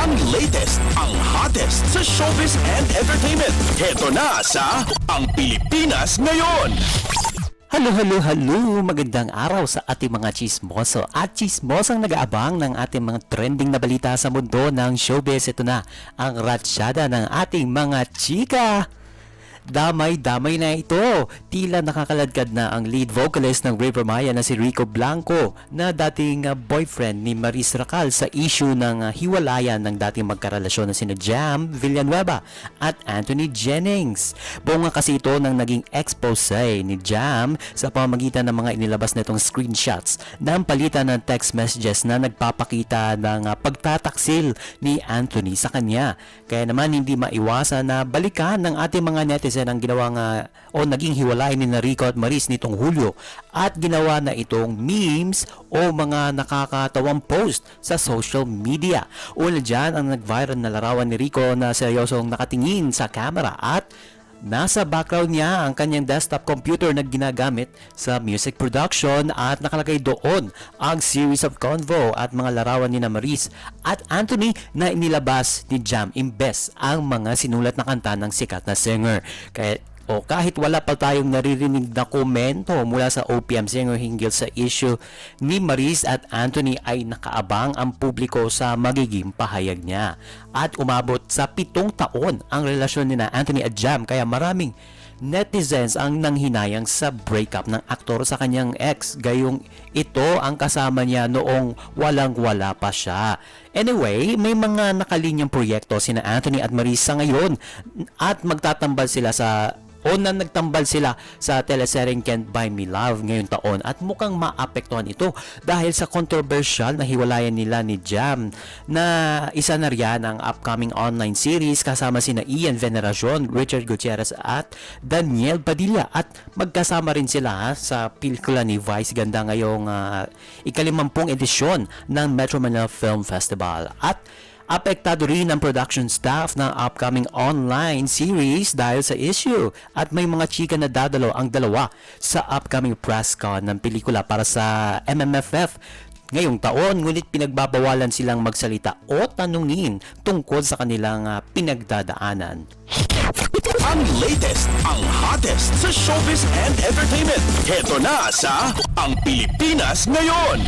Ang latest, ang hottest sa showbiz and entertainment. Heto na sa Ang Pilipinas Ngayon. Hello! Magandang araw sa ating mga chismoso at chismosang nag-aabang ng ating mga trending na balita sa mundo ng showbiz. Ito na ang ratsyada ng ating mga chika. Damay-damay na ito. Tila nakakaladkad na ang lead vocalist ng River Maya na si Rico Blanco na dating boyfriend ni Maris Racal sa issue ng hiwalayan ng dating magkarelasyon na sina Jam Villanueva at Anthony Jennings. Bunga kasi ito ng naging expose ni Jam sa pamamagitan ng mga inilabas nitong screenshots ng palitan ng text messages na nagpapakita ng pagtataksil ni Anthony sa kanya. Kaya naman hindi maiwasan na balikan ng ating mga netizens ang ginawang naging hiwalay ni Rico at Maris nitong Hulyo at ginawa na itong memes o mga nakakatawang post sa social media. Una dyan ang nag-viral na larawan ni Rico na seryosong nakatingin sa camera at nasa background niya ang kanyang desktop computer na ginagamit sa music production at nakalagay doon ang series of convo at mga larawan ni Maris at Anthony na inilabas ni Jam imbes ang mga sinulat na kanta ng sikat na singer. Kahit wala pa tayong naririnig na komento mula sa OPM singer hinggil sa issue ni Maris at Anthony ay nakaabang ang publiko sa magiging pahayag niya. At umabot sa 7 taon ang relasyon ni Anthony at Jam kaya maraming netizens ang nanghinayang sa breakup ng aktor sa kanyang ex. Gayong ito ang kasama niya noong walang-wala pa siya. Anyway, may mga nakalinyang proyekto sina Anthony at Maris sa ngayon at magtatambal sila nagtambal sila sa teleseryeng Can't Buy Me Love ngayong taon at mukhang maapektuhan ito dahil sa controversial na hiwalayan nila ni Jam na isa na riyan ang upcoming online series kasama sina Ian Veneracion, Richard Gutierrez at Daniel Padilla at magkasama rin sila sa pelikula ni Vice Ganda ngayong ika-50 edisyon ng Metro Manila Film Festival. At apektado rin ang production staff ng upcoming online series dahil sa issue at may mga chika na dadalo ang dalawa sa upcoming press con ng pelikula para sa MMFF ngayong taon, ngunit pinagbabawalan silang magsalita o tanungin tungkol sa kanilang pinagdadaanan. Ang latest, ang hottest sa showbiz and entertainment. Heto na sa Ang Pilipinas Ngayon.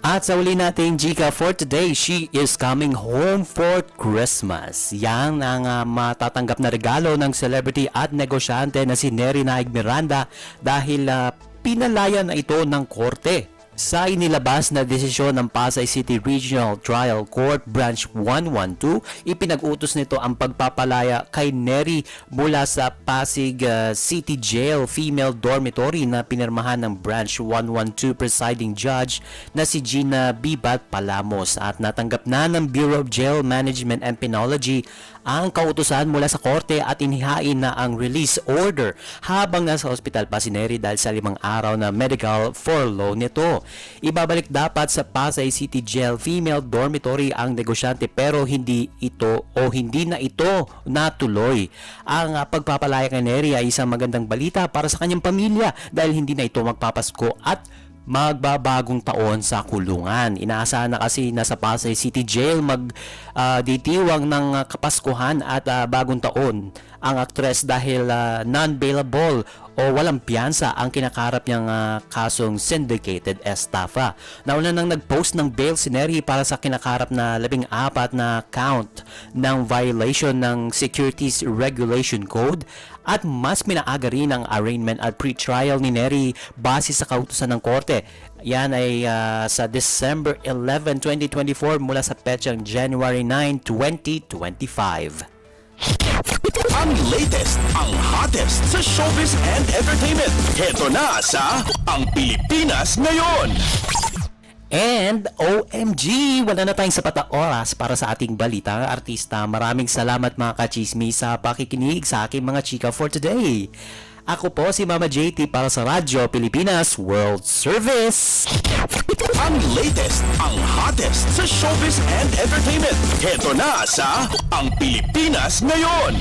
At sa uli nating Chika for today, she is coming home for Christmas. Yan ang matatanggap na regalo ng celebrity at negosyante na si Neri Naig Miranda dahil pinalaya na ito ng korte. Sa inilabas na desisyon ng Pasay City Regional Trial Court Branch 112, ipinag-utos nito ang pagpapalaya kay Neri mula sa Pasig City Jail Female Dormitory na pinirmahan ng Branch 112 Presiding Judge na si Gina Bibat Palamos at natanggap na ng Bureau of Jail Management and Penology ang kautusan mula sa korte at inihain na ang release order habang nasa ospital pa si Neri dahil sa 5 araw na medical furlough nito. Ibabalik dapat sa Pasay City Jail Female Dormitory ang negosyante pero hindi na ito natuloy. Ang pagpapalaya kay Neri ay isang magandang balita para sa kanyang pamilya dahil hindi na ito magpapasko at magbabagong taon sa kulungan. Inaasahan na kasi na sa Pasay City Jail magditiwang ng Kapaskuhan at bagong taon ang aktres dahil non-bailable o walang piyansa ang kinakarap niyang kasong syndicated estafa. Nauna nang nag-post ng bail si Neri para sa kinakarap na 14 na count ng violation ng Securities Regulation Code at mas pinaaga rin ang arraignment at pre-trial ni Neri base sa kautusan ng korte. Yan ay sa December 11, 2024 mula sa petsang January 9, 2025. Ang latest, ang hottest sa showbiz and entertainment. Heto na sa Ang Pilipinas Ngayon. And OMG, wala na tayong sapat na oras para sa ating balita artista. Maraming salamat mga kachismis sa pakikinig sa aking mga chika for today. Ako po si Mama JT para sa Radyo Pilipinas World Service. Ang latest, ang hottest sa showbiz and entertainment. Heto na sa Ang Pilipinas Ngayon.